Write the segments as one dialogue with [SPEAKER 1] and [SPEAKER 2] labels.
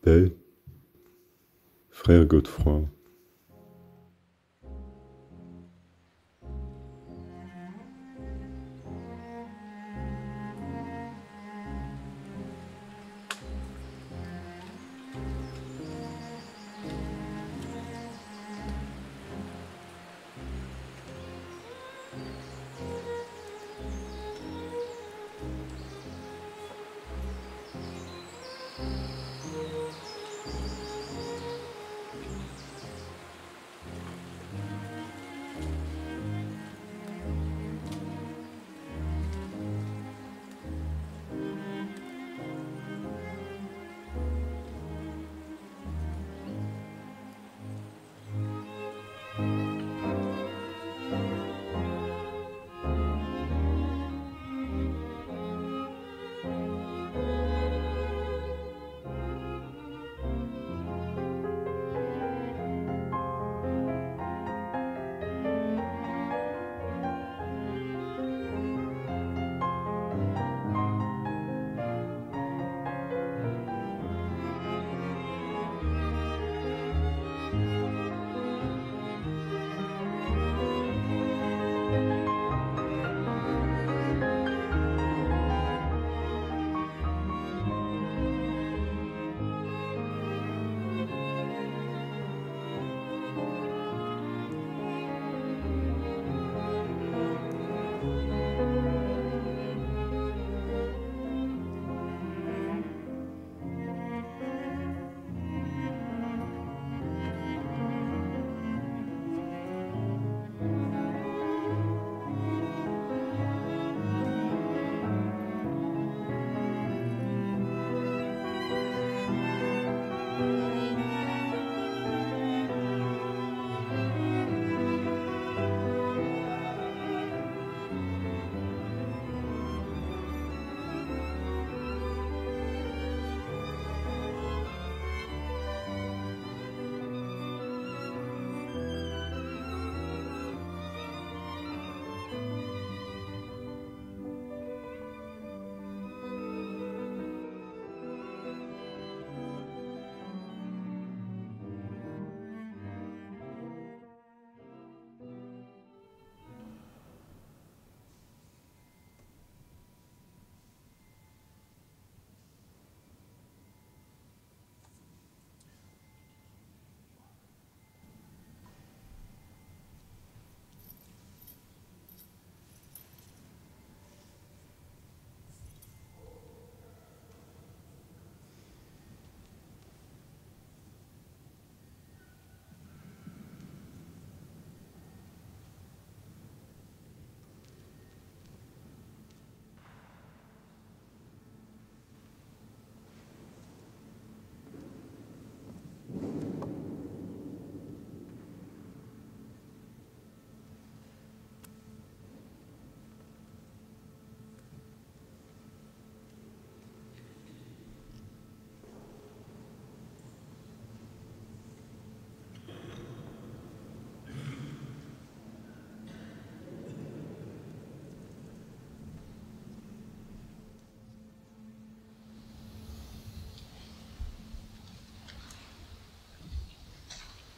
[SPEAKER 1] Hé, frère Godefroy,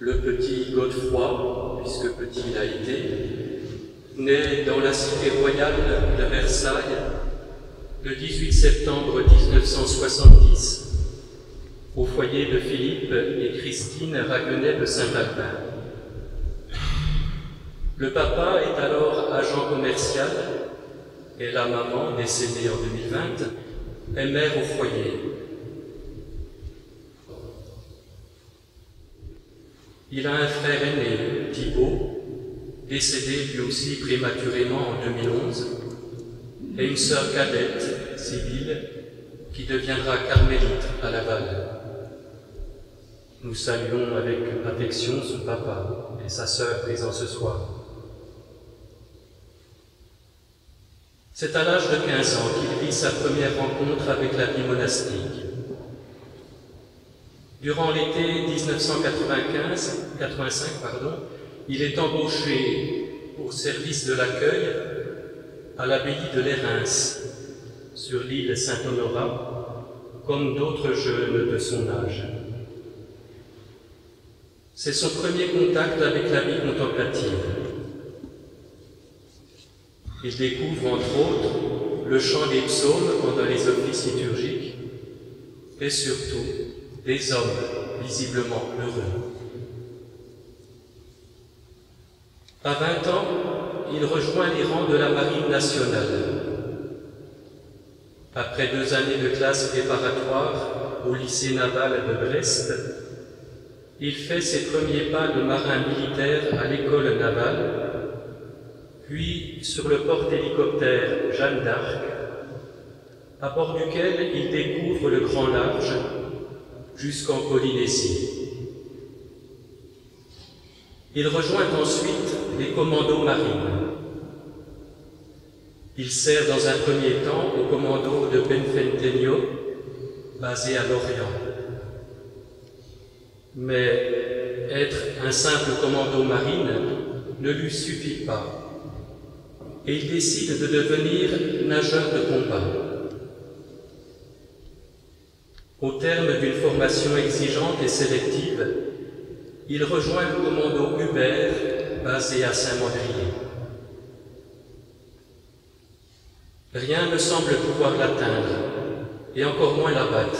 [SPEAKER 2] le petit Godefroy, puisque petit il a été, né dans la cité royale de Versailles le 18 septembre 1970, au foyer de Philippe et Christine Raguenet de Saint-Alpin. Le papa est alors agent commercial et la maman, décédée en 2020, est mère au foyer. Il a un frère aîné, Thibaut, décédé lui aussi prématurément en 2011, et une sœur cadette, Sibylle, qui deviendra carmélite à Laval. Nous saluons avec affection son papa et sa sœur présents ce soir. C'est à l'âge de 15 ans qu'il vit sa première rencontre avec la vie monastique. Durant l'été 1985, il est embauché au service de l'accueil à l'abbaye de Lérins, sur l'île Saint-Honorat, comme d'autres jeunes de son âge. C'est son premier contact avec la vie contemplative. Il découvre entre autres le chant des psaumes pendant les offices liturgiques et surtout des hommes visiblement heureux. À 20 ans, il rejoint les rangs de la Marine nationale. Après 2 années de classe préparatoire au lycée naval de Brest, il fait ses premiers pas de marin militaire à l'école navale, puis sur le porte-hélicoptère Jeanne d'Arc, à bord duquel il découvre le grand large jusqu'en Polynésie. Il rejoint ensuite les commandos marines. Il sert dans un premier temps au commando de Benfentenyo, basé à Lorient. Mais être un simple commando marine ne lui suffit pas, et il décide de devenir nageur de combat. Au terme d'une formation exigeante et sélective, il rejoint le commando Hubert, basé à Saint-Mandrier. Rien ne semble pouvoir l'atteindre, et encore moins l'abattre.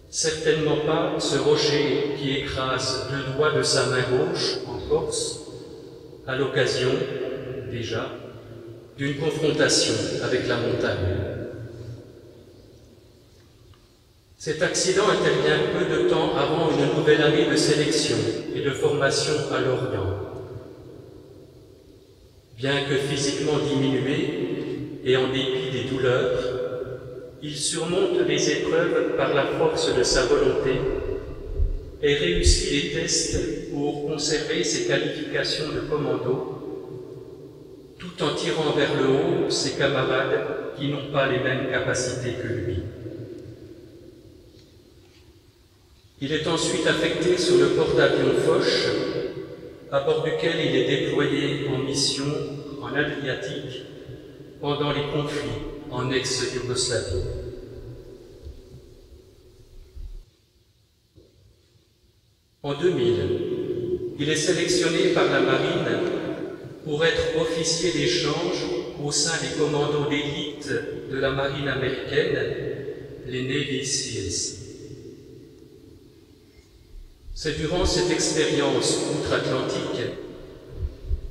[SPEAKER 2] Certainement pas ce rocher qui écrase 2 doigts de sa main gauche en Corse, à l'occasion, déjà, d'une confrontation avec la montagne. Cet accident intervient peu de temps avant une nouvelle année de sélection et de formation à Lorient. Bien que physiquement diminué et en dépit des douleurs, il surmonte les épreuves par la force de sa volonté et réussit les tests pour conserver ses qualifications de commando, tout en tirant vers le haut ses camarades qui n'ont pas les mêmes capacités que lui. Il est ensuite affecté sur le porte-avions Foch, à bord duquel il est déployé en mission en Adriatique pendant les conflits en ex-Yougoslavie. En 2000, il est sélectionné par la Marine pour être officier d'échange au sein des commandos d'élite de la Marine américaine, les Navy SEALs. C'est durant cette expérience outre-Atlantique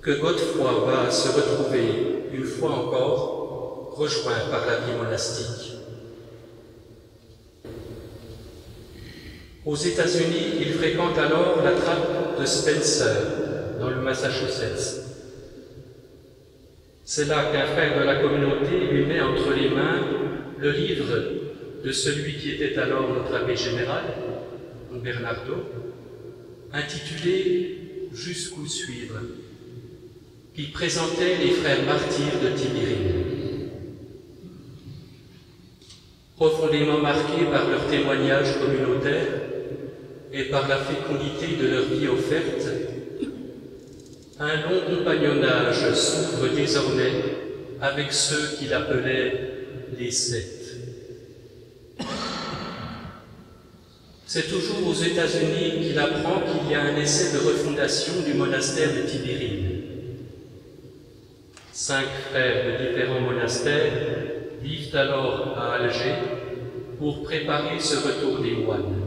[SPEAKER 2] que Godefroy va se retrouver, une fois encore, rejoint par la vie monastique. Aux États-Unis, il fréquente alors la trappe de Spencer, dans le Massachusetts. C'est là qu'un frère de la communauté lui met entre les mains le livre de celui qui était alors notre abbé général, Bernardo, intitulé « Jusqu'où suivre », qui présentait les frères martyrs de Tibérine. Profondément marqués par leur témoignage communautaire et par la fécondité de leur vie offerte, un long compagnonnage s'ouvre désormais avec ceux qu'il appelait les Sept. C'est toujours aux États-Unis qu'il apprend qu'il y a un essai de refondation du monastère de Tibérine. 5 frères de différents monastères vivent alors à Alger pour préparer ce retour des moines.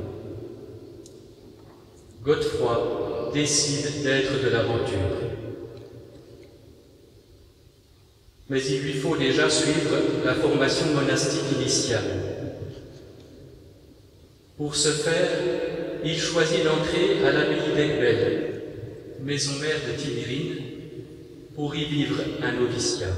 [SPEAKER 2] Godefroy décide d'être de l'aventure. Mais il lui faut déjà suivre la formation monastique initiale. Pour ce faire, il choisit d'entrer à l'abbaye d'Aiguebelle, maison mère de Tibérine, pour y vivre un noviciat.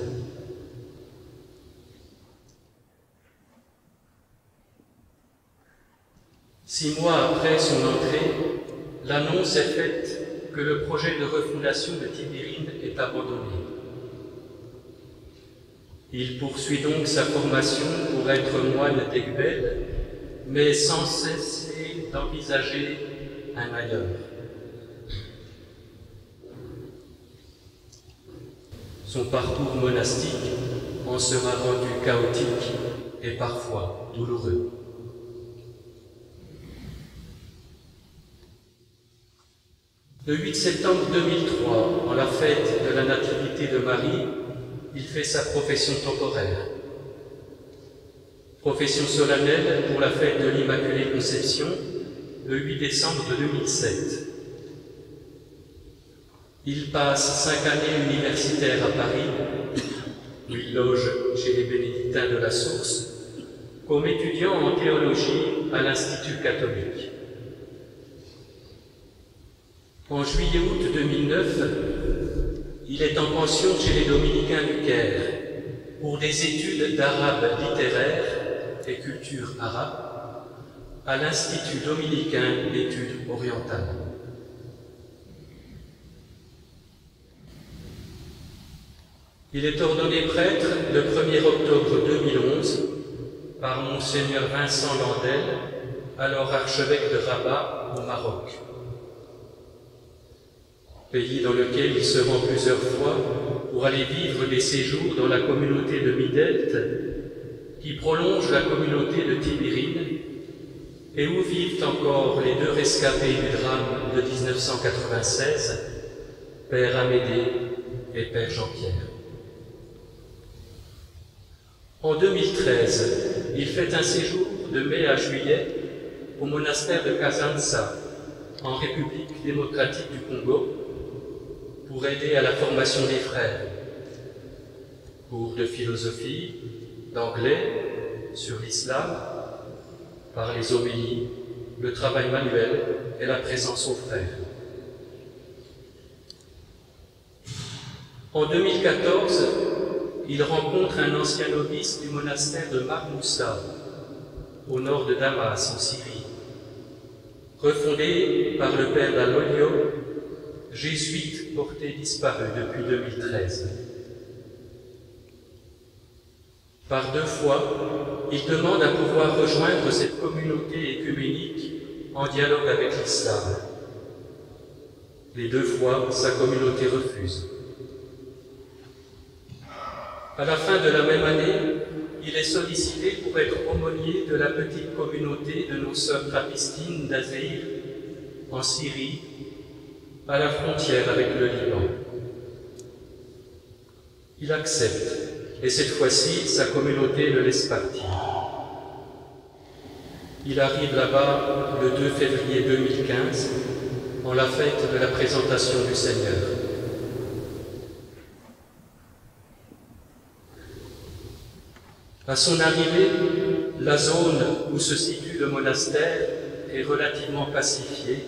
[SPEAKER 2] Six mois après son entrée, l'annonce est faite que le projet de refondation de Tibérine est abandonné. Il poursuit donc sa formation pour être moine d'Aiguebelle, mais sans cesser d'envisager un ailleurs. Son parcours monastique en sera rendu chaotique et parfois douloureux. Le 8 septembre 2003, en la fête de la Nativité de Marie, il fait sa profession temporaire. Profession solennelle pour la fête de l'Immaculée Conception, le 8 décembre 2007. Il passe 5 années universitaires à Paris, où il loge chez les bénédictins de la Source, comme étudiant en théologie à l'Institut catholique. En juillet-août 2009, il est en pension chez les Dominicains du Caire pour des études d'arabe littéraire et culture arabe à l'Institut dominicain d'études orientales. Il est ordonné prêtre le 1er octobre 2011 par Monseigneur Vincent Landel, alors archevêque de Rabat au Maroc, pays dans lequel il se rend plusieurs fois pour aller vivre des séjours dans la communauté de Midelt, qui prolonge la communauté de Tibérine, et où vivent encore les 2 rescapés du drame de 1996, Père Amédée et Père Jean-Pierre. En 2013, il fait un séjour de mai à juillet au monastère de Kasansa, en République démocratique du Congo, pour aider à la formation des frères. Cours de philosophie, d'anglais, sur l'islam, par les homélies, le travail manuel et la présence aux frères. En 2014, il rencontre un ancien novice du monastère de Marmoussa, au nord de Damas, en Syrie, refondé par le père Dall'Olio, jésuite porté disparu depuis 2013. Par 2 fois, il demande à pouvoir rejoindre cette communauté écuménique en dialogue avec l'islam. Les 2 fois, sa communauté refuse. À la fin de la même année, il est sollicité pour être aumônier de la petite communauté de nos sœurs trapistines d'Azéïr, en Syrie, à la frontière avec le Liban. Il accepte, et cette fois-ci, sa communauté le laisse partir. Il arrive là-bas le 2 février 2015, en la fête de la présentation du Seigneur. À son arrivée, la zone où se situe le monastère est relativement pacifiée,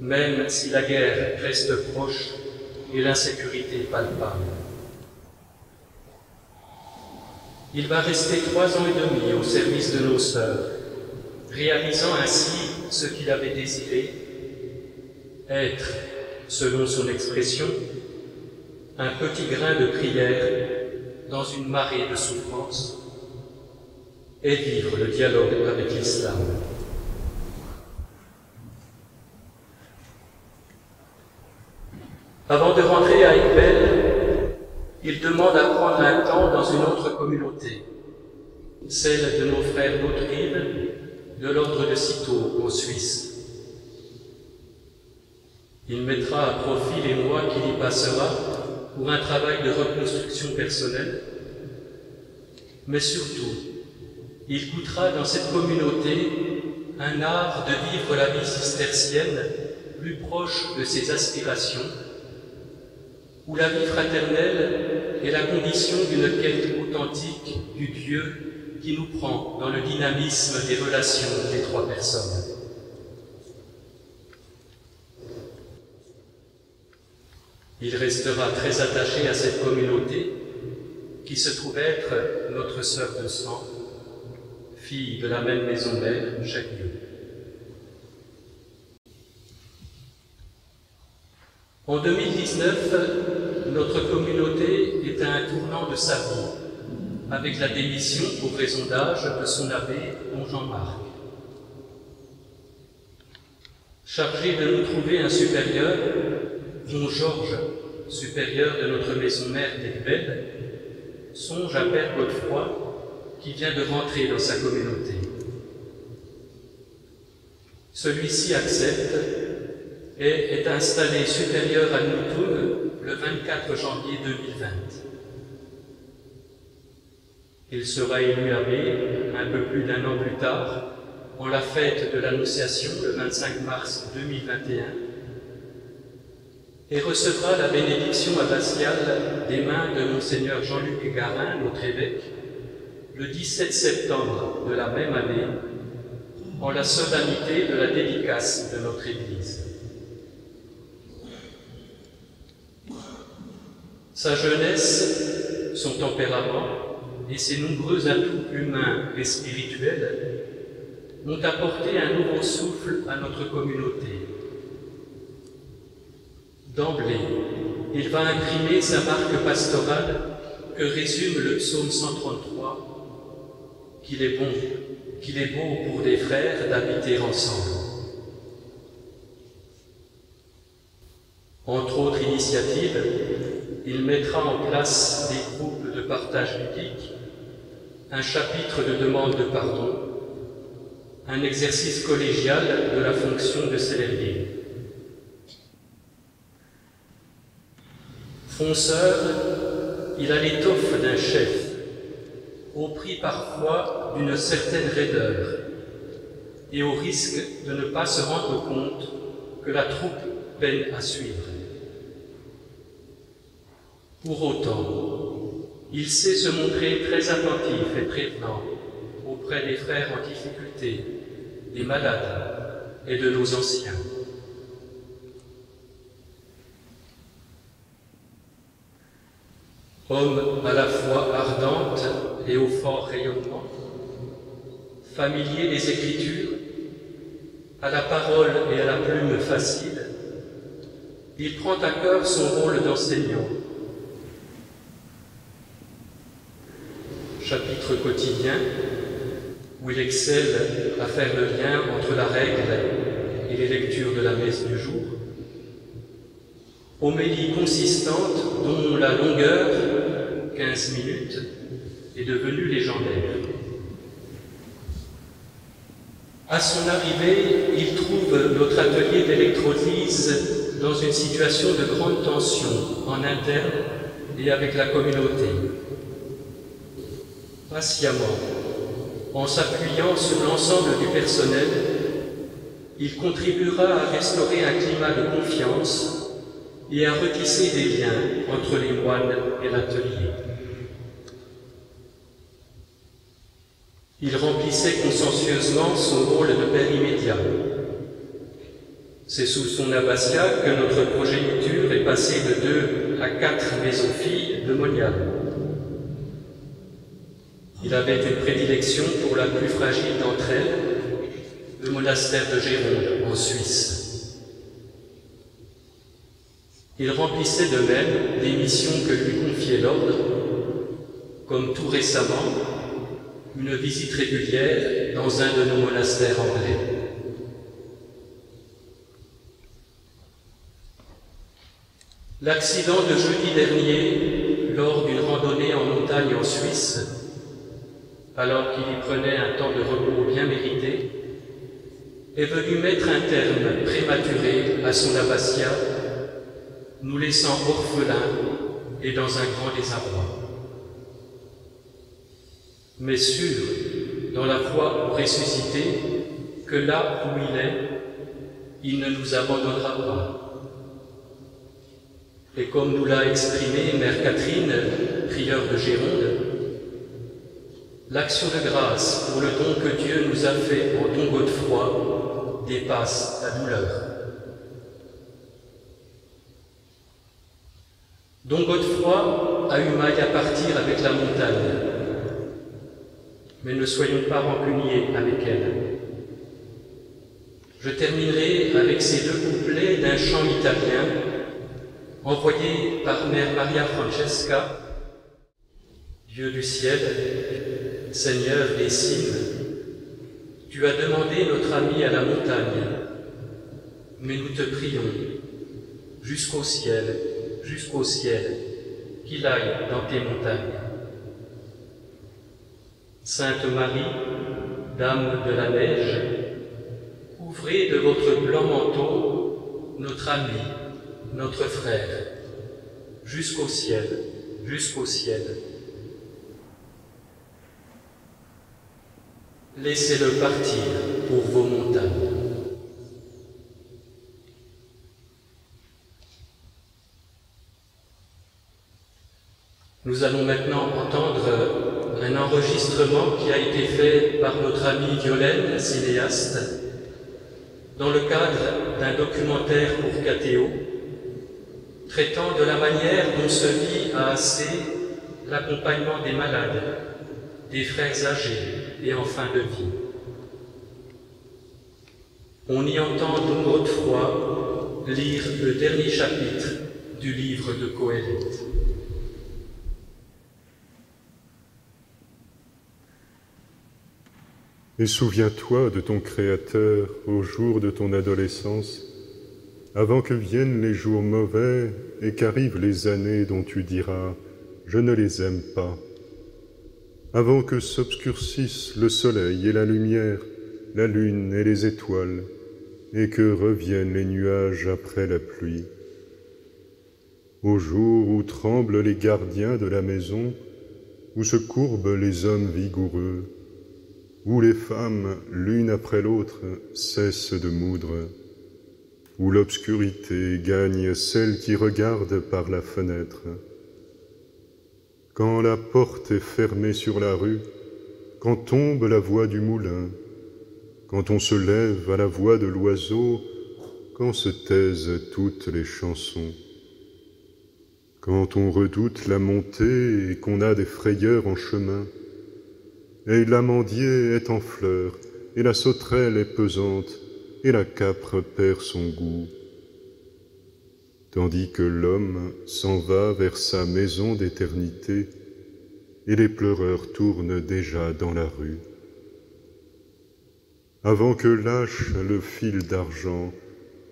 [SPEAKER 2] même si la guerre reste proche et l'insécurité palpable. Il va rester 3 ans et demi au service de nos sœurs, réalisant ainsi ce qu'il avait désiré, être, selon son expression, un petit grain de prière dans une marée de souffrance, et vivre le dialogue avec l'islam. Avant de rentrer à Ikbel, il demande à prendre un temps dans une autre communauté, celle de nos frères d'Autrive, de l'ordre de Cîteaux, en Suisse. Il mettra à profit les mois qu'il y passera pour un travail de reconstruction personnelle, mais surtout, il goûtera dans cette communauté un art de vivre la vie cistercienne plus proche de ses aspirations, où la vie fraternelle est la condition d'une quête authentique du Dieu qui nous prend dans le dynamisme des relations des 3 personnes. Il restera très attaché à cette communauté qui se trouve être notre sœur de sang, fille de la même maison mère, chaque Dieu. En 2019, notre communauté est à un tournant de sa vie, avec la démission pour raison d'âge de son abbé, don Jean-Marc. Chargé de nous trouver un supérieur, don Georges, supérieur de notre maison mère d'Ekbel, songe à Père Godefroy, qui vient de rentrer dans sa communauté. Celui-ci accepte et est installé supérieur à Nutum le 24 janvier 2020. Il sera élu abbé un peu plus d'un an plus tard, en la fête de l'Annonciation le 25 mars 2021, et recevra la bénédiction abbatiale des mains de Monseigneur Jean-Luc Garin, notre évêque, le 17 septembre de la même année, en la solennité de la dédicace de notre Église. Sa jeunesse, son tempérament et ses nombreux atouts humains et spirituels ont apporté un nouveau souffle à notre communauté. D'emblée, il va imprimer sa marque pastorale que résume le psaume 133, qu'il est beau pour des frères d'habiter ensemble. Entre autres initiatives, il mettra en place des groupes de partage biblique, un chapitre de demande de pardon, un exercice collégial de la fonction de célérier. Fonceur, il a l'étoffe d'un chef, au prix parfois d'une certaine raideur, et au risque de ne pas se rendre compte que la troupe peine à suivre. Pour autant, il sait se montrer très attentif et prévenant auprès des frères en difficulté, des malades et de nos anciens. Homme à la fois ardente et au fort rayonnement, familier des Écritures, à la parole et à la plume facile, il prend à cœur son rôle d'enseignant. Chapitre quotidien, où il excelle à faire le lien entre la règle et les lectures de la messe du jour. Homélie consistante dont la longueur, 15 minutes, est devenue légendaire. À son arrivée, il trouve notre atelier d'électrolyse dans une situation de grande tension en interne et avec la communauté. Patiemment, en s'appuyant sur l'ensemble du personnel, il contribuera à restaurer un climat de confiance et à retisser des liens entre les moines et l'atelier. Il remplissait consciencieusement son rôle de père immédiat. C'est sous son abbatiat que notre progéniture est passée de 2 à 4 maisons-filles de moniales. Il avait une prédilection pour la plus fragile d'entre elles, le monastère de Géronde, en Suisse. Il remplissait de même les missions que lui confiait l'ordre, comme tout récemment, une visite régulière dans un de nos monastères anglais. L'accident de jeudi dernier, lors d'une randonnée en montagne en Suisse, alors qu'il y prenait un temps de repos bien mérité, est venu mettre un terme prématuré à son abbatiat, nous laissant orphelins et dans un grand désarroi. Mais sûr, dans la foi au ressuscité, que là où il est, il ne nous abandonnera pas. Et comme nous l'a exprimé Mère Catherine, prieure de Géronde, l'action de grâce pour le don que Dieu nous a fait en don Godefroy dépasse la douleur. Don Godefroy a eu maille à partir avec la montagne, mais ne soyons pas rancuniers avec elle. Je terminerai avec ces 2 couplets d'un chant italien envoyé par Mère Maria Francesca. Dieu du ciel, Seigneur des cimes, tu as demandé notre ami à la montagne, mais nous te prions, jusqu'au ciel, qu'il aille dans tes montagnes. Sainte Marie, Dame de la neige, couvrez de votre blanc manteau notre ami, notre frère, jusqu'au ciel, jusqu'au ciel. Laissez-le partir pour vos montagnes. Nous allons maintenant entendre un enregistrement qui a été fait par notre amie Violaine, cinéaste, dans le cadre d'un documentaire pour KTO, traitant de la manière dont se vit à Assé l'accompagnement des malades, des frères âgés et en fin de vie. On y entend donc Godefroy lire le dernier chapitre du livre de Qoélette.
[SPEAKER 1] Et souviens-toi de ton Créateur au jour de ton adolescence, avant que viennent les jours mauvais et qu'arrivent les années dont tu diras « je ne les aime pas », avant que s'obscurcissent le soleil et la lumière, la lune et les étoiles, et que reviennent les nuages après la pluie. Au jour où tremblent les gardiens de la maison, où se courbent les hommes vigoureux, où les femmes, l'une après l'autre, cessent de moudre, où l'obscurité gagne celle qui regarde par la fenêtre. Quand la porte est fermée sur la rue, quand tombe la voix du moulin, quand on se lève à la voix de l'oiseau, quand se taisent toutes les chansons. Quand on redoute la montée et qu'on a des frayeurs en chemin, et l'amandier est en fleurs, et la sauterelle est pesante, et la capre perd son goût. Tandis que l'homme s'en va vers sa maison d'éternité, et les pleureurs tournent déjà dans la rue. Avant que lâche le fil d'argent,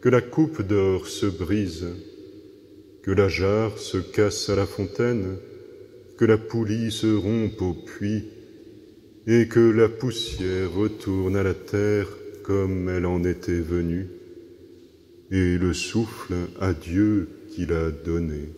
[SPEAKER 1] que la coupe d'or se brise, que la jarre se casse à la fontaine, que la poulie se rompe au puits, et que la poussière retourne à la terre comme elle en était venue, et le souffle à Dieu qui l'a donné.